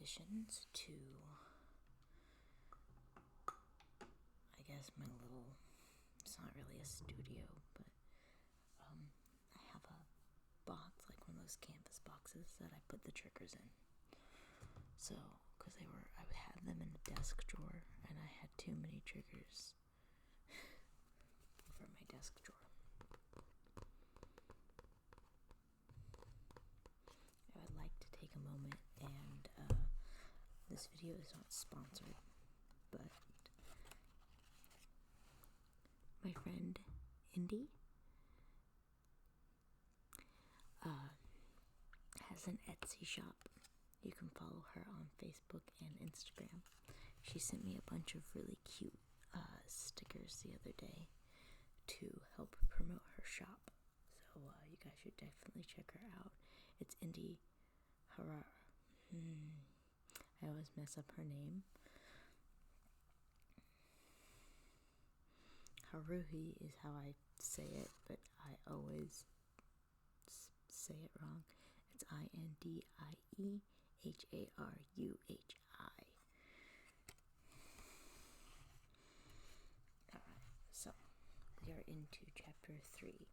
additions to, I guess, my little, it's not really a studio, but I have a box, like one of those canvas boxes that I put the triggers in. So, because I had them in a desk drawer, and I had too many triggers for my desk drawer. I would like to take a moment, and this video is not sponsored, but my friend Indy has an Etsy shop. You can follow her on Facebook and Instagram. She sent me a bunch of really cute stickers the other day to help promote her shop. So you guys should definitely check her out. It's Indy Harar. I always mess up her name. Haruhi is how I say it, but I always say it wrong. It's INDIEHARUHI. Alright, so we are into chapter 3.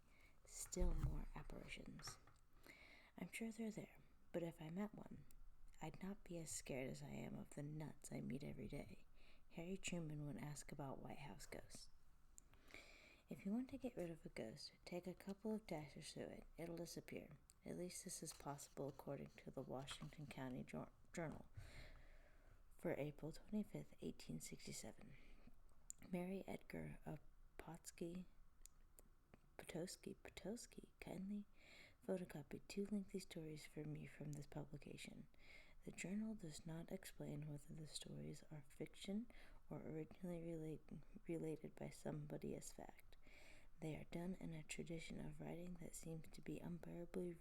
Still more apparitions. I'm sure they're there, but if I met one, I'd not be as scared as I am of the nuts I meet every day. Harry Truman would ask about White House ghosts. If you want to get rid of a ghost, take a couple of dashes through it. It'll disappear. At least this is possible according to the Washington County Journal for April 25th, 1867. Mary Edgar of Potosky kindly photocopied 2 lengthy stories for me from this publication. The journal does not explain whether the stories are fiction or originally related by somebody as fact. They are done in a tradition of writing that seems to be unbearably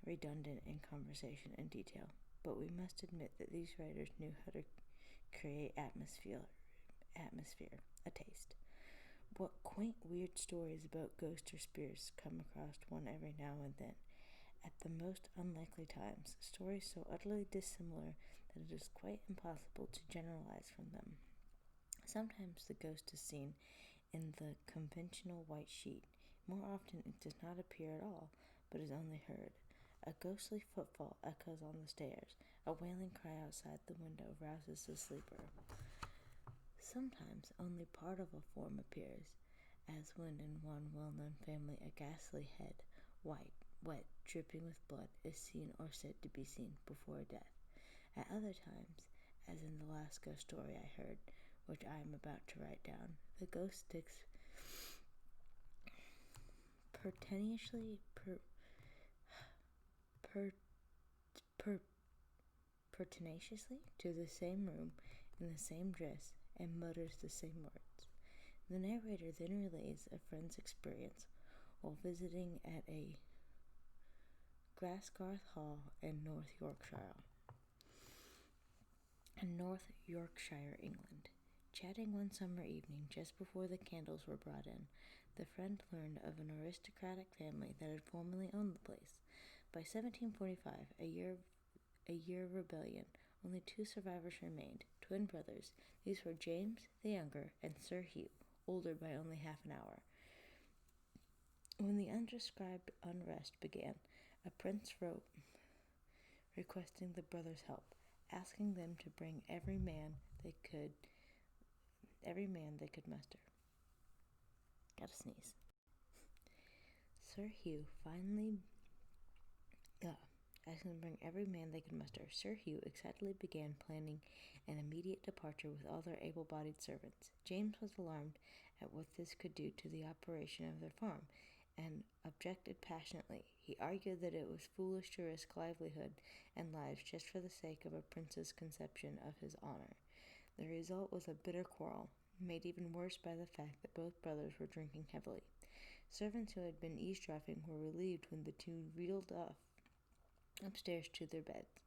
redundant in conversation and detail, but we must admit that these writers knew how to create atmosphere, a taste. What quaint, weird stories about ghosts or spirits come across one every now and then. At the most unlikely times, stories so utterly dissimilar that it is quite impossible to generalize from them. Sometimes the ghost is seen in the conventional white sheet. More often it does not appear at all, but is only heard. A ghostly footfall echoes on the stairs. A wailing cry outside the window rouses the sleeper. Sometimes only part of a form appears, as when in one well-known family a ghastly head, white, wet, dripping with blood, is seen or said to be seen before death. At other times, as in the last ghost story I heard, which I am about to write down, the ghost sticks pertinaciously to the same room in the same dress and mutters the same words. The narrator then relays a friend's experience while visiting at a Grasgarth Hall in North Yorkshire, England. Chatting one summer evening just before the candles were brought in, the friend learned of an aristocratic family that had formerly owned the place. By 1745, a year of rebellion, only 2 survivors remained, twin brothers. These were James the younger and Sir Hugh, older by only half an hour. When the undescribed unrest began, a prince wrote requesting the brothers' help, asking them to bring every man they could muster. Gotta sneeze. Sir Hugh asking them to bring every man they could muster. Sir Hugh excitedly began planning an immediate departure with all their able-bodied servants. James was alarmed at what this could do to the operation of their farm, and objected passionately. He argued that it was foolish to risk livelihood and lives just for the sake of a prince's conception of his honor. The result was a bitter quarrel, made even worse by the fact that both brothers were drinking heavily. Servants who had been eavesdropping were relieved when the 2 reeled off upstairs to their beds.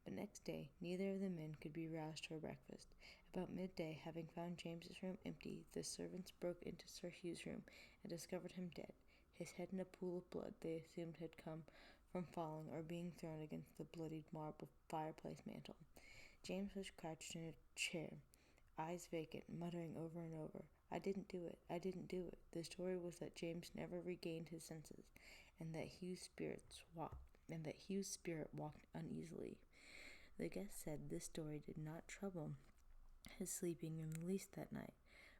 But next day, neither of the men could be roused for breakfast. About midday, having found James's room empty, the servants broke into Sir Hugh's room and discovered him dead, his head in a pool of blood they assumed had come from falling or being thrown against the bloodied marble fireplace mantel. James was crouched in a chair, eyes vacant, muttering over and over, "I didn't do it, I didn't do it." The story was that James never regained his senses, and that Hugh's spirit walked uneasily. The guest said this story did not trouble his sleeping in the least that night,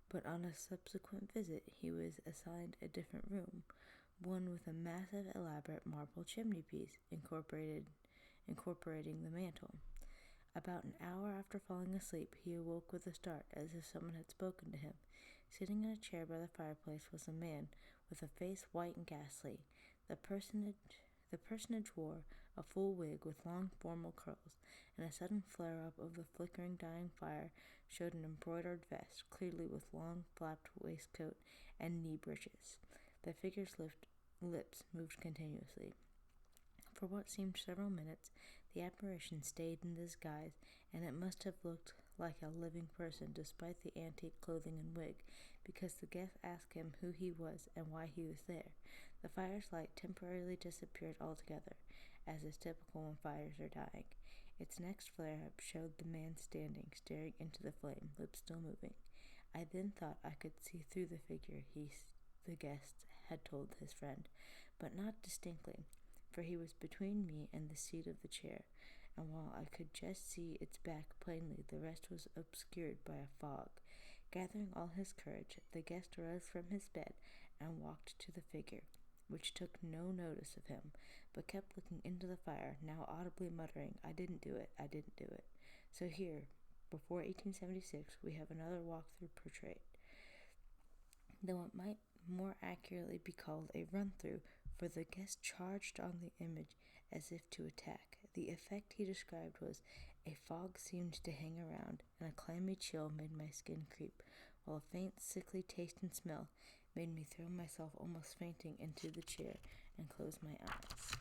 but on a subsequent visit he was assigned a different room, one with a massive, elaborate marble chimney piece incorporating the mantel. About an hour after falling asleep, he awoke with a start, as if someone had spoken to him. Sitting in a chair by the fireplace was a man with a face white and ghastly. The personage wore a full wig with long formal curls, and a sudden flare-up of the flickering dying fire showed an embroidered vest, clearly with long flapped waistcoat and knee breeches. The figure's lips moved continuously. For what seemed several minutes, the apparition stayed in disguise, and it must have looked like a living person despite the antique clothing and wig, because the guest asked him who he was and why he was there. The fire's light temporarily disappeared altogether, as is typical when fires are dying. Its next flare-up showed the man standing, staring into the flame, lips still moving. "I then thought I could see through the figure," the guest had told his friend, "but not distinctly, for he was between me and the seat of the chair, and while I could just see its back plainly, the rest was obscured by a fog." Gathering all his courage, the guest rose from his bed and walked to the figure, which took no notice of him, but kept looking into the fire, now audibly muttering, "I didn't do it, I didn't do it." So here, before 1876, we have another walkthrough portrait, though it might more accurately be called a run-through, for the guest charged on the image as if to attack. The effect he described was, "A fog seemed to hang around, and a clammy chill made my skin creep, while a faint sickly taste and smell made me throw myself almost fainting into the chair and close my eyes."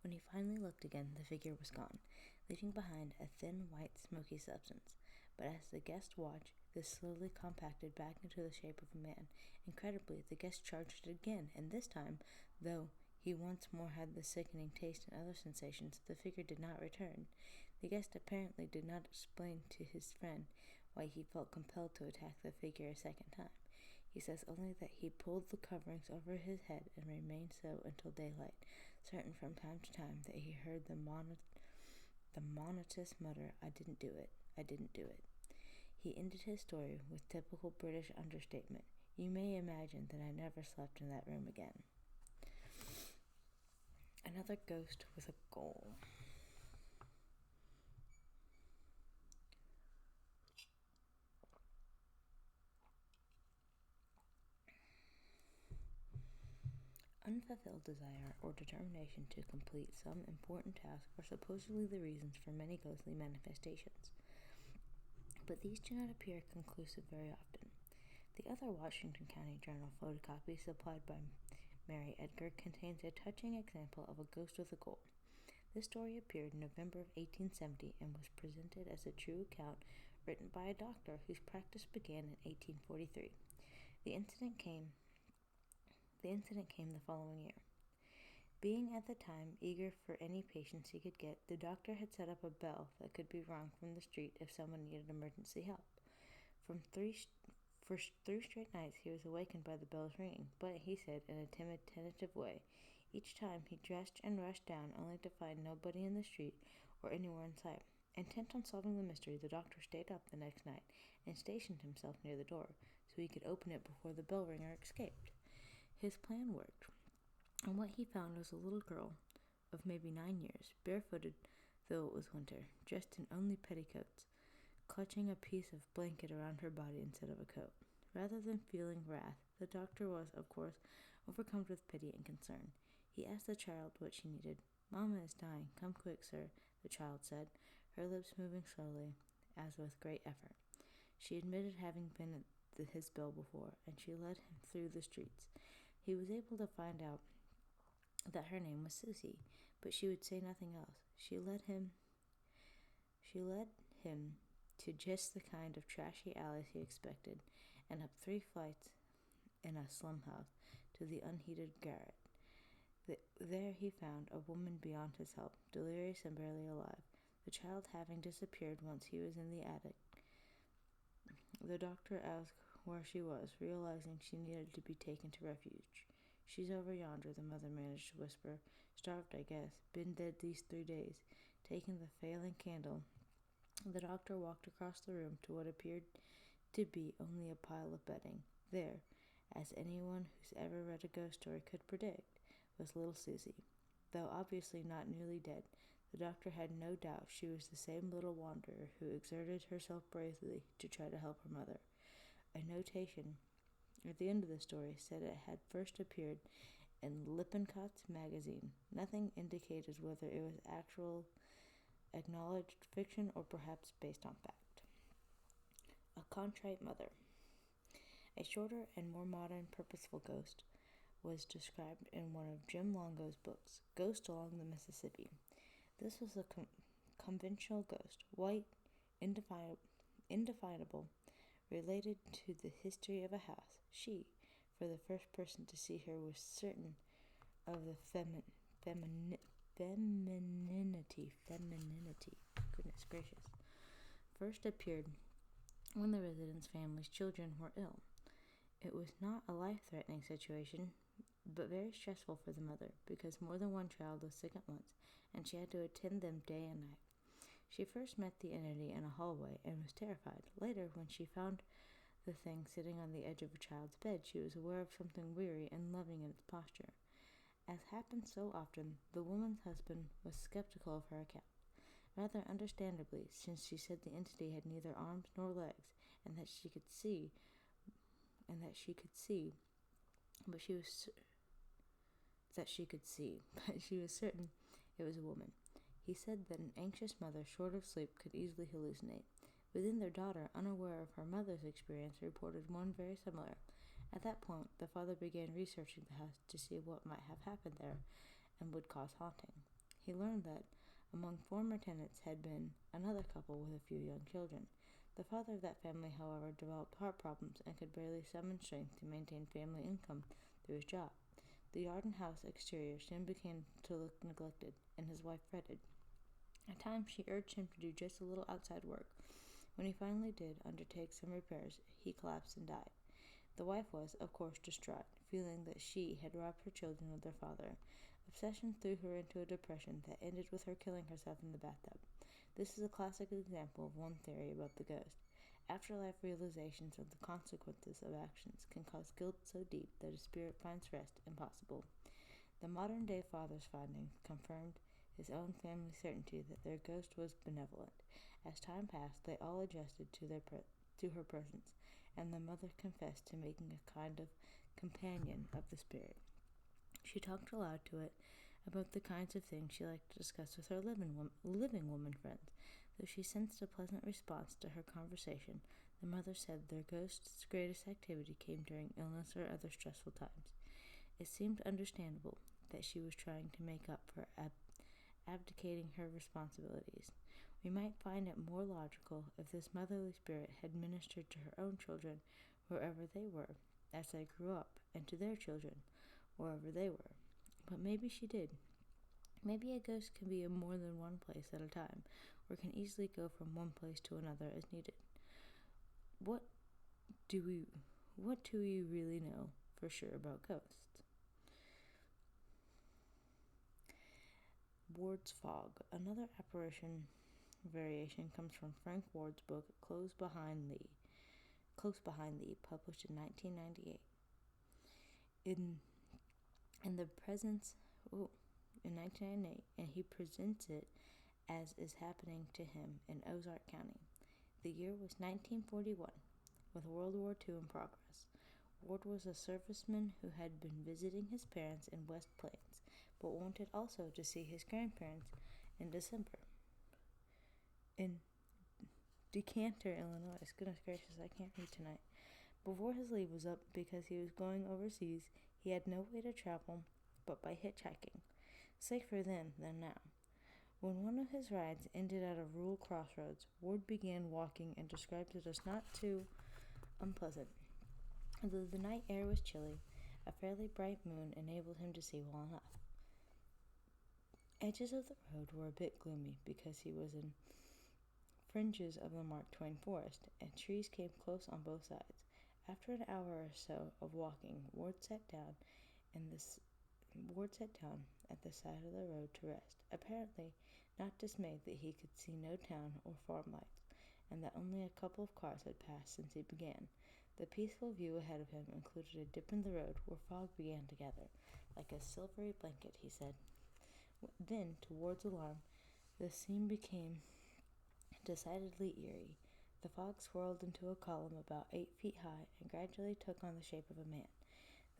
When he finally looked again, the figure was gone, leaving behind a thin, white, smoky substance. But as the guest watched, this slowly compacted back into the shape of a man. Incredibly, the guest charged it again, and this time, though he once more had the sickening taste and other sensations, the figure did not return. The guest apparently did not explain to his friend why he felt compelled to attack the figure a second time. He says only that he pulled the coverings over his head and remained so until daylight, certain from time to time that he heard the monotonous mutter, "I didn't do it, I didn't do it." He ended his story with typical British understatement. "You may imagine that I never slept in that room again." Another ghost with a goal. Unfulfilled desire or determination to complete some important task are supposedly the reasons for many ghostly manifestations, but these do not appear conclusive very often. The other Washington County Journal photocopy supplied by Mary Edgar contains a touching example of a ghost with a goal. This story appeared in November of 1870 and was presented as a true account written by a doctor whose practice began in 1843. The incident came the following year. Being at the time eager for any patients he could get, the doctor had set up a bell that could be rung from the street if someone needed emergency help. For three straight nights he was awakened by the bell's ringing, but, he said in a timid, tentative way, each time he dressed and rushed down only to find nobody in the street or anywhere in sight. Intent on solving the mystery, the doctor stayed up the next night and stationed himself near the door so he could open it before the bell ringer escaped. His plan worked, and what he found was a little girl of maybe 9 years, barefooted though it was winter, dressed in only petticoats, clutching a piece of blanket around her body instead of a coat. Rather than feeling wrath, the doctor was, of course, overcome with pity and concern. He asked the child what she needed. "Mama is dying. Come quick, sir," the child said, her lips moving slowly, as with great effort. She admitted having been at his bell before, and she led him through the streets. He was able to find out that her name was Susie, but she would say nothing else. She led him to just the kind of trashy alleys he expected, and up 3 flights in a slum house to the unheated garret. There he found a woman beyond his help, delirious and barely alive, the child having disappeared once he was in the attic. The doctor asked where she was, realizing she needed to be taken to refuge. "She's over yonder," the mother managed to whisper. "Starved, I guess. Been dead these 3 days. Taking the failing candle, the doctor walked across the room to what appeared to be only a pile of bedding. There, as anyone who's ever read a ghost story could predict, was little Susie. Though obviously not newly dead, the doctor had no doubt she was the same little wanderer who exerted herself bravely to try to help her mother. A notation at the end of the story said it had first appeared in Lippincott magazine. Nothing indicated whether it was actual acknowledged fiction or perhaps based on fact. A contrite mother. A shorter and more modern, purposeful ghost was described in one of Jim Longo's books, Ghost Along the Mississippi. This was a conventional ghost, white, indefinable, related to the history of a house. She, for the first person to see her, was certain of the femininity. Goodness gracious. First appeared when the residents' family's children were ill. It was not a life-threatening situation, but very stressful for the mother, because more than one child was sick at once, and she had to attend them day and night. She first met the entity in a hallway and was terrified. Later, when she found the thing sitting on the edge of a child's bed, she was aware of something weary and loving in its posture. As happened so often, the woman's husband was skeptical of her account, rather understandably, since she said the entity had neither arms nor legs, and that she could see, but she was certain it was a woman. He said that an anxious mother, short of sleep, could easily hallucinate. Within their daughter, unaware of her mother's experience, reported one very similar. At that point, the father began researching the house to see what might have happened there and would cause haunting. He learned that among former tenants had been another couple with a few young children. The father of that family, however, developed heart problems and could barely summon strength to maintain family income through his job. The yard and house exterior soon began to look neglected, and his wife fretted. At times she urged him to do just a little outside work. When he finally did undertake some repairs, he collapsed and died. The wife was, of course, distraught, feeling that she had robbed her children of their father. Obsession threw her into a depression that ended with her killing herself in the bathtub. This is a classic example of one theory about the ghost. Afterlife realizations of the consequences of actions can cause guilt so deep that a spirit finds rest impossible. The modern-day father's findings confirmed his own family's certainty that their ghost was benevolent. As time passed, they all adjusted to her presence, and the mother confessed to making a kind of companion of the spirit. She talked aloud to it about the kinds of things she liked to discuss with her living woman friends. Though she sensed a pleasant response to her conversation, the mother said their ghost's greatest activity came during illness or other stressful times. It seemed understandable that she was trying to make up for abdicating her responsibilities. We might find it more logical if this motherly spirit had ministered to her own children wherever they were as they grew up, and to their children wherever they were. But maybe she did. Maybe a ghost can be in more than one place at a time, or can easily go from one place to another as needed. What do we really know for sure about ghosts? Ward's Fog. Another apparition variation comes from Frank Ward's book Close Behind Thee, published in 1998. In 1998, and he presents it as is happening to him in Ozark County. The year was 1941, with World War II in progress. Ward was a serviceman who had been visiting his parents in West Plains, but wanted also to see his grandparents in December. In Decanter, Illinois. Goodness gracious, I can't read tonight. Before his leave was up, because he was going overseas, he had no way to travel but by hitchhiking. Safer then than now. When one of his rides ended at a rural crossroads, Ward began walking and described it as not too unpleasant. Though the night air was chilly, a fairly bright moon enabled him to see well enough. Edges of the road were a bit gloomy because he was in fringes of the Mark Twain forest, and trees came close on both sides. After an hour or so of walking, Ward sat down at the side of the road to rest, apparently not dismayed that he could see no town or farm lights, and that only a couple of cars had passed since he began. The peaceful view ahead of him included a dip in the road where fog began to gather, like a silvery blanket, he said. Then, to Ward's alarm, the scene became decidedly eerie. The fog swirled into a column about 8 feet high and gradually took on the shape of a man.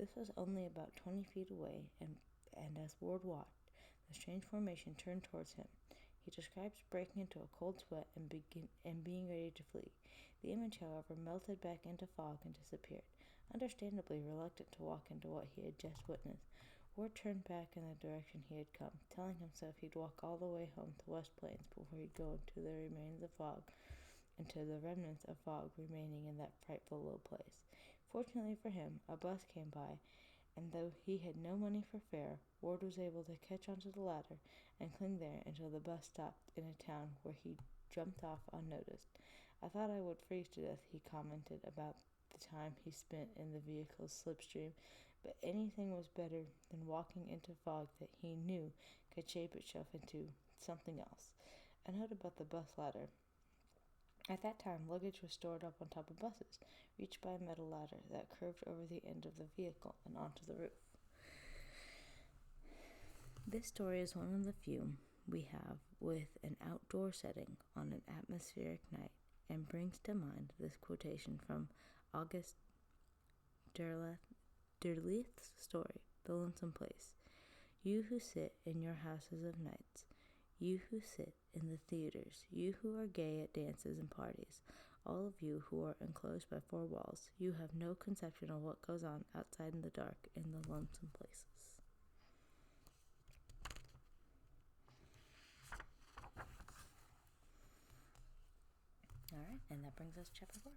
This was only about 20 feet away, and as Ward watched, the strange formation turned towards him. He describes breaking into a cold sweat and being ready to flee. The image, however, melted back into fog and disappeared. Understandably reluctant to walk into what he had just witnessed, Ward turned back in the direction he had come, telling himself he'd walk all the way home to West Plains before he'd go into the remnants of fog remaining in that frightful low place. Fortunately for him, a bus came by, and though he had no money for fare, Ward was able to catch onto the ladder and cling there until the bus stopped in a town where he jumped off unnoticed. "I thought I would freeze to death," he commented about the time he spent in the vehicle's slipstream, but anything was better than walking into fog that he knew could shape itself into something else. A note about the bus ladder. At that time, luggage was stored up on top of buses, reached by a metal ladder that curved over the end of the vehicle and onto the roof. This story is one of the few we have with an outdoor setting on an atmospheric night, and brings to mind this quotation from August Derleth's story, The Lonesome Place. "You who sit in your houses of nights, you who sit in the theaters, you who are gay at dances and parties, all of you who are enclosed by 4 walls, you have no conception of what goes on outside in the dark in the lonesome places." All right, and that brings us to chapter 4.